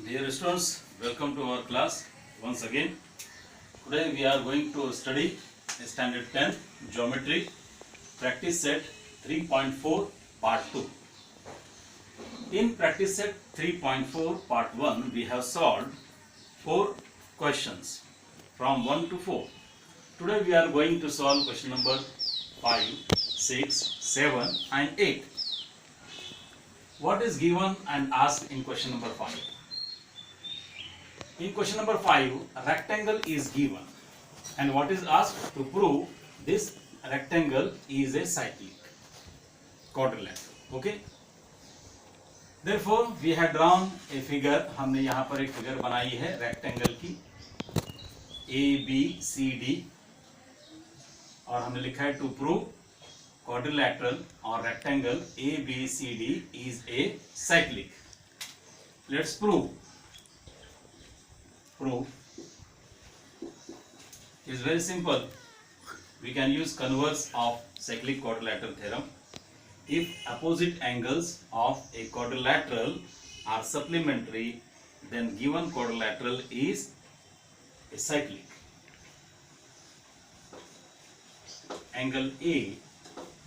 Dear students, welcome to our class once again. Today we are going to study Standard 10 Geometry Practice Set 3.4 Part 2. In Practice Set 3.4 Part 1, we have solved 4 questions from 1 to 4. Today we are going to solve question number 5, 6, 7 and 8. What is given and asked in question number 5? In question number 5, a rectangle is given and what is asked to prove this rectangle is a cyclic quadrilateral. Okay. Therefore, we have drawn a figure. हमने यहाँ पर एक figure बनाई है rectangle की ABCD और हमने लिखा है to prove quadrilateral or rectangle ABCD is a cyclic. Let's prove. Proof is very simple. We can use converse of cyclic quadrilateral theorem. If opposite angles of a quadrilateral are supplementary, then given quadrilateral is a cyclic. Angle A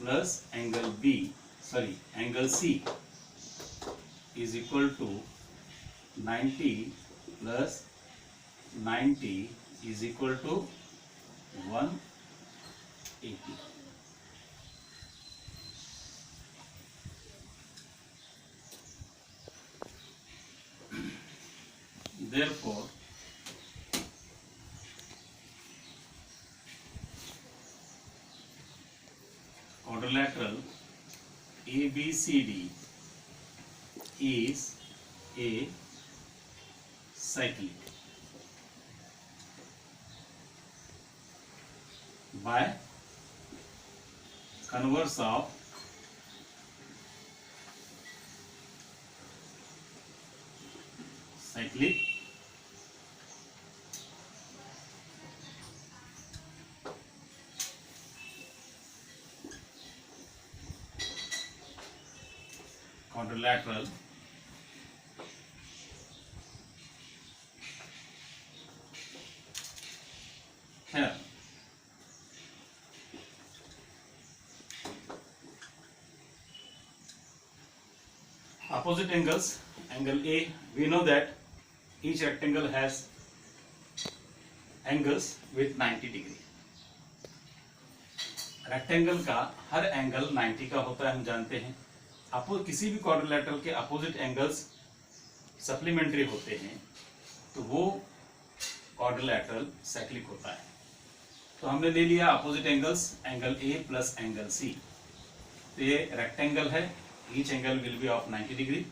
plus angle angle C is equal to 90 plus 90 is equal to 180. Therefore, quadrilateral ABCD is a cyclic. By converse of cyclic quadrilateral here. Opposite angles, angle A, we know that each rectangle has angles with 90 degree. Rectangle का हर angle 90 का होता है, हम जानते हैं. किसी भी quadrilateral के अपोजिट एंगल्स सप्लीमेंट्री होते हैं तो वो क्वाड्रिलेटरल साइक्लिक होता है. तो हमने ले लिया opposite angles, angle A plus angle C. तो ये रेक्टेंगल है, each angle will be of 90 degree.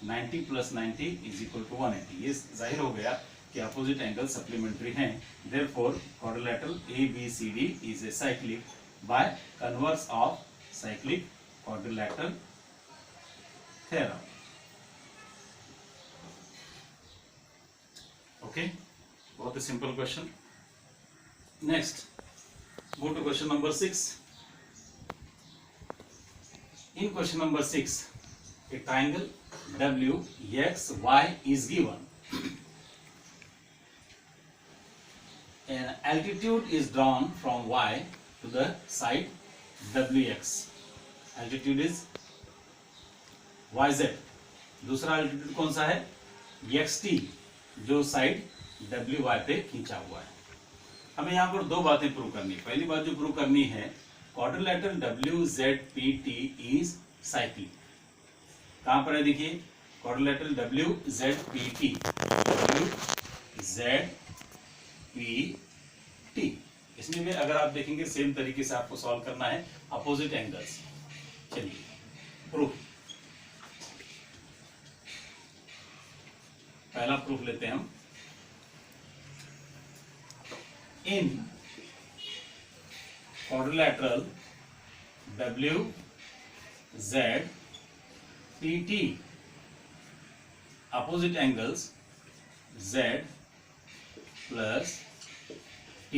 90 plus 90 is equal to 180. ये जाहिर हो गया कि अपोजिट एंगल सप्लीमेंट्री हैं. Therefore quadrilateral ABCD is a cyclic by converse of cyclic quadrilateral theorem. Okay, बहुत ही simple question. Next, go to question number 6. In question number 6, a triangle WXY is given. An altitude is drawn from Y to the side WX. Altitude is YZ. दूसरा altitude कौन सा है? XT, जो side WY पे खींचा हुआ है. हमें यहाँ पर दो बातें प्रूव करनी है. पहली बात जो प्रूव करनी है, क्वाड्रिलेटरल WZPT इज साइक्लिक. कहाँ पर है देखिए, क्वाड्रिलेटरल WZPT, WZPT. इसमें भी अगर आप देखेंगे सेम तरीके से आपको सॉल्व करना है अपोजिट एंगल्स. चलिए प्रूफ. पहला प्रूफ लेते हैं हम. इन quadrilateral WZPT opposite angles Z plus T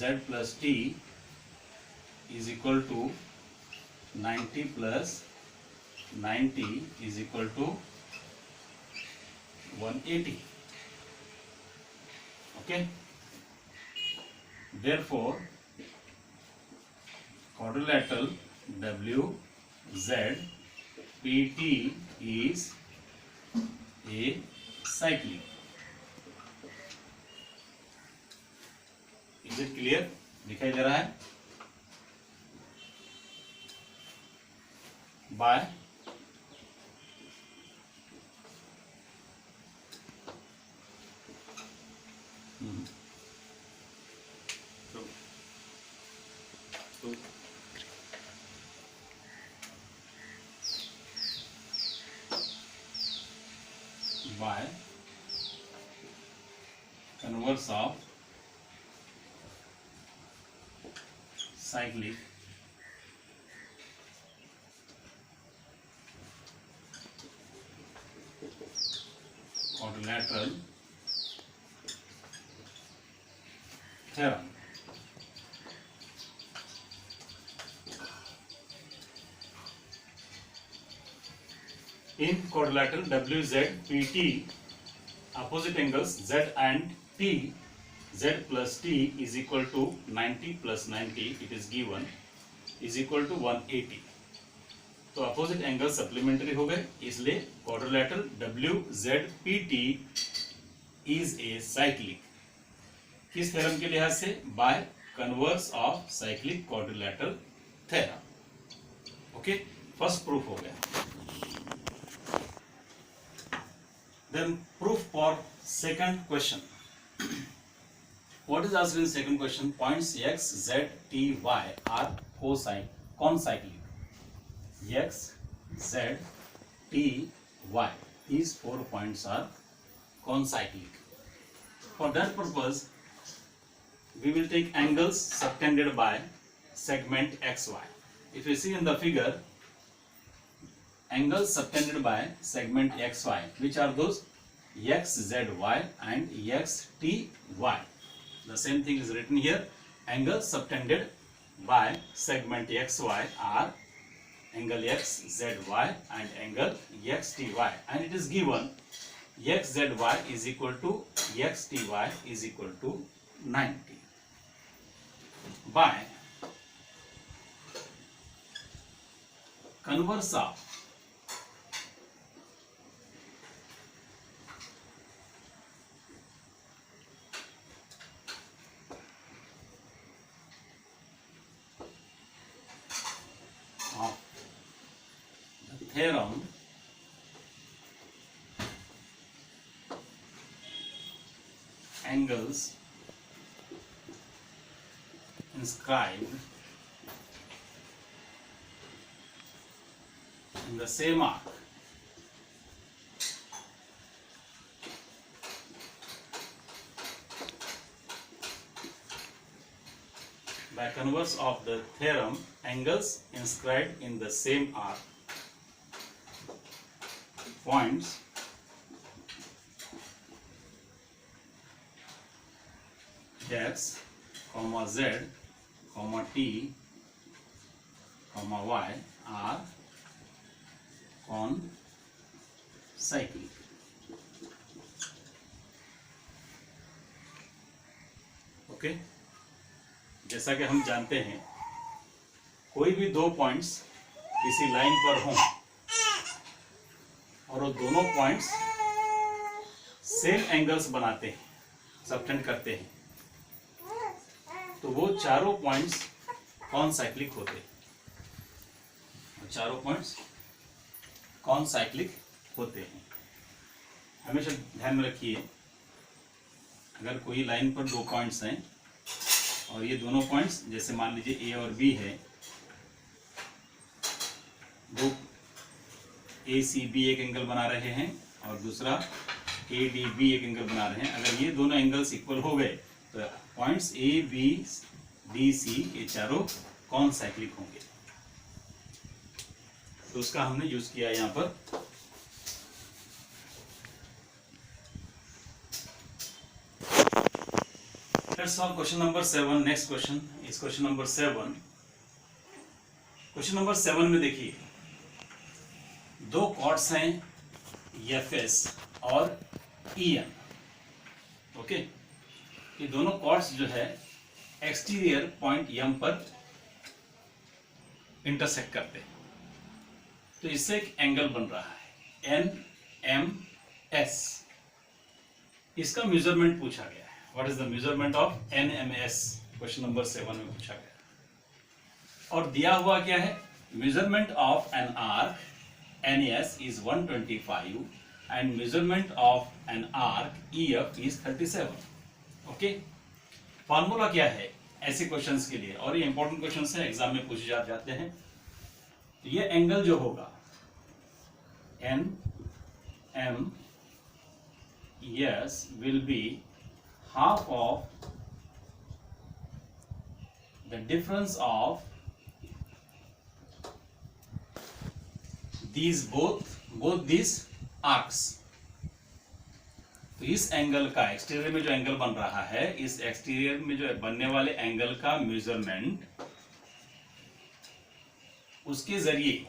z plus t is equal to 90 plus 90 is equal to 180. Okay. Therefore, quadrilateral WZPT is a cyclic. Is it clear? दिखाई दे रहा है? By by converse of cyclic quadrilateral theorem. In quadrilateral WZPT, opposite angles Z and T, Z plus T is equal to 90 plus 90, it is given, is equal to 180. तो opposite angle supplementary हो गए, इसलिए quadrilateral WZPT is a cyclic. किस theorem के लिहाज से? Bye converse of cyclic quadrilateral theorem. Okay, first proof हो गया. Then proof for second question. What is asked in second question? Points x, z, t, y are concyclic. X, z, t, y. These 4 points are concyclic. For that purpose, we will take angles subtended by segment xy. If you see in the figure, angles subtended by segment xy, which are those? xzy and xty. The same thing is written here. Angles subtended by segment xy are angle xzy and angle xty, and it is given xzy is equal to xty is equal to 90 by converse of theorem angles inscribed in the same arc by converse of the theorem, angles inscribed in the same arc points x, z, t, y are concyclic. Okay, जैसा कि हम जानते हैं, कोई भी 2 points किसी line पर हों और वो दोनों पॉइंट्स सेम एंगल्स बनाते हैं, सबटेंड करते हैं, तो वो चारों पॉइंट्स कॉनसाइक्लिक होते हैं. चारों पॉइंट्स कॉनसाइक्लिक होते हैं. हमेशा ध्यान में रखिए, अगर कोई लाइन पर 2 पॉइंट्स हैं और ये दोनों पॉइंट्स, जैसे मान लीजिए ए और बी है, दो ए सी बी एक एंगल बना रहे हैं और दूसरा ए डी बी एक एंगल बना रहे हैं. अगर ये दोनों एंगल्स इक्वल हो गए तो points A B D C ये चारों कॉनसाइक्लिक होंगे. तो उसका हमने यूज किया यहाँ पर. Let's solve question number 7. Next question is question number 7. Question number 7 में देखिए, दो कॉर्ड्स हैं एफ और EM. ओके, ये दोनों कॉर्ड्स जो है एक्सटीरियर पॉइंट M पर इंटरसेक्ट करते हैं, तो इससे एक एंगल बन रहा है NMS. इसका मेजरमेंट पूछा गया है. What is the measurement of NMS? Question number 7 में पूछा गया और दिया हुआ क्या है? Measurement of an arc NS is 125 and measurement of an arc EF is 37. Okay, formula क्या है ऐसे क्वेश्चंस के लिए? और ये इंपॉर्टेंट क्वेश्चंस है, एग्जाम में पूछे जाते हैं. तो ये एंगल जो होगा NMS will be half of the difference of these both these arcs. तो इस एंगल का, एक्सटीरियर में जो एंगल बन रहा है, इस एक्सटीरियर में जो बनने वाले एंगल का मेजरमेंट उसके जरिए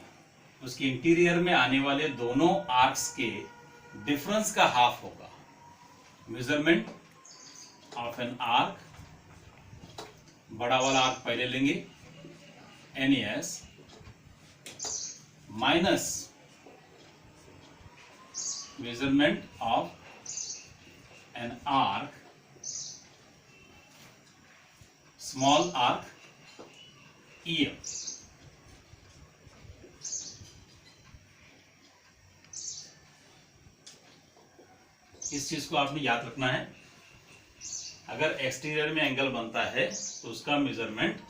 उसके इंटीरियर में आने वाले दोनों आर्क्स के डिफरेंस का हाफ होगा. मेजरमेंट ऑफ एन आर्क, बड़ा वाला आर्क पहले लेंगे NES, minus measurement of an arc small arc EF. इस चीज को आपने याद रखना है. अगर एक्सटीरियर में एंगल बनता है तो उसका मेजरमेंट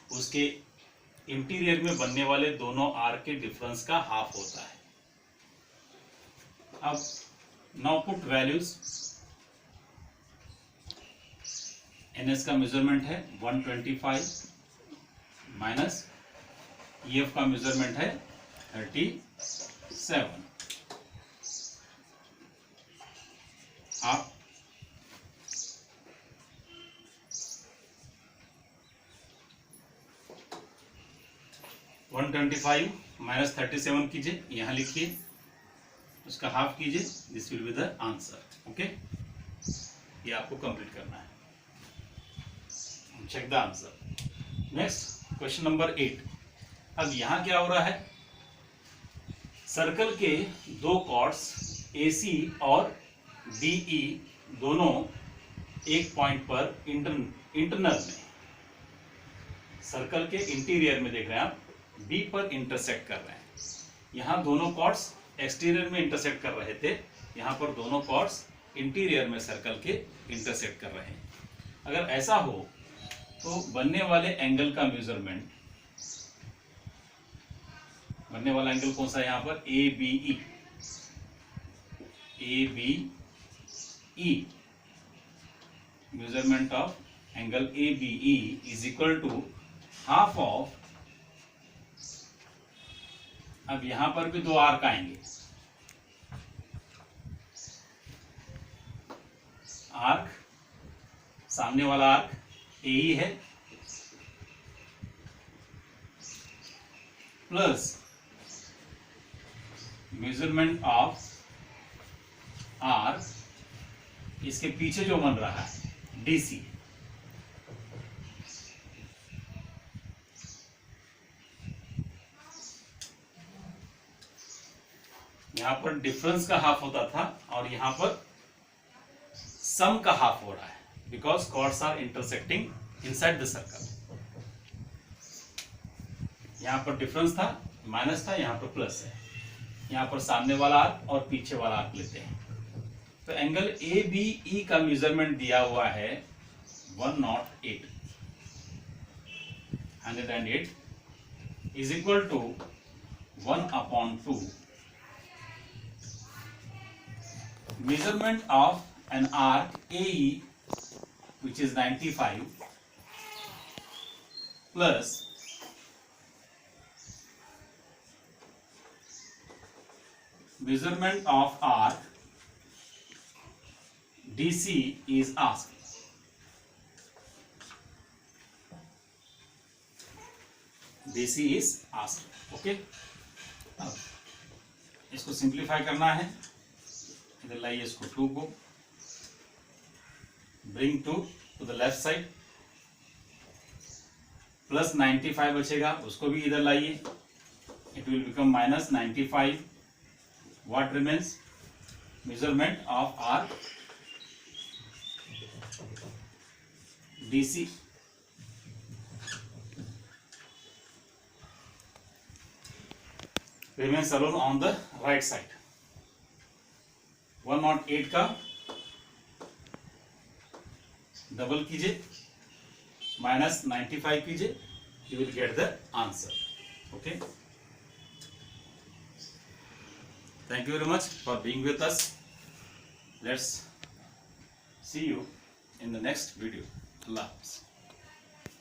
उसके इंटीरियर में बनने वाले दोनों आर्क के डिफरेंस का हाफ होता है. अब नाउ पुट वैल्यूज. NS का मेजरमेंट है 125 माइनस EF का मेजरमेंट है 37. आप 125 माइनस 37 कीजिए, यहां लिखिए, उसका हाफ कीजिए. This will be the answer. Okay, ये आपको कंप्लीट करना है. Check the answer. Next question number 8. अब यहां क्या हो रहा है? सर्कल के दो कॉर्ड्स AC और DE दोनों एक पॉइंट पर इंटरनल में, सर्कल के इंटीरियर में देख रहे हैं आप, B पर इंटरसेक्ट कर रहे हैं. यहाँ दोनों कॉर्ड्स एक्सटीरियर में इंटरसेक्ट कर रहे थे, यहाँ पर दोनों कॉर्ड्स इंटीरियर में सर्कल के इंटरसेक्ट कर रहे हैं. अगर ऐसा हो तो बनने वाले एंगल का मेजरमेंट, बनने वाला एंगल कौन सा है यहाँ पर? ABE. Measurement of angle ABE is equal to half of, अब यहां पर भी दो आर्क आएंगे, आर्क, सामने वाला आर्क AE है, प्लस मेजरमेंट ऑफ आर्क इसके पीछे जो बन रहा है DC. यहां पर डिफरेंस का हाफ होता था और यहां पर सम का हाफ हो रहा है, because chords are intersecting inside the circle. यहां पर डिफरेंस था, माइनस था, यहां पर प्लस है. यहां पर सामने वाला आर्क और पीछे वाला आर्क लेते हैं. तो एंगल ABE का मेजरमेंट दिया हुआ है 108 is equal to 1/2 measurement of an arc AE which is 95 plus measurement of arc DC is asked. DC is asked. Okay, अब इसको सिंप्लीफाई करना है, इधर लाइए इसको 2 को, bring 2 to the left side, plus 95 बचेगा, उसको भी इधर लाइए, it will become minus 95. What remains? Measurement of arc DC remains alone on the right side. 108 का डबल कीजिए, माइनस 95 कीजिए, you will get the answer. Okay. Thank you very much for being with us. Let's see you in the next video. Allah Hafiz.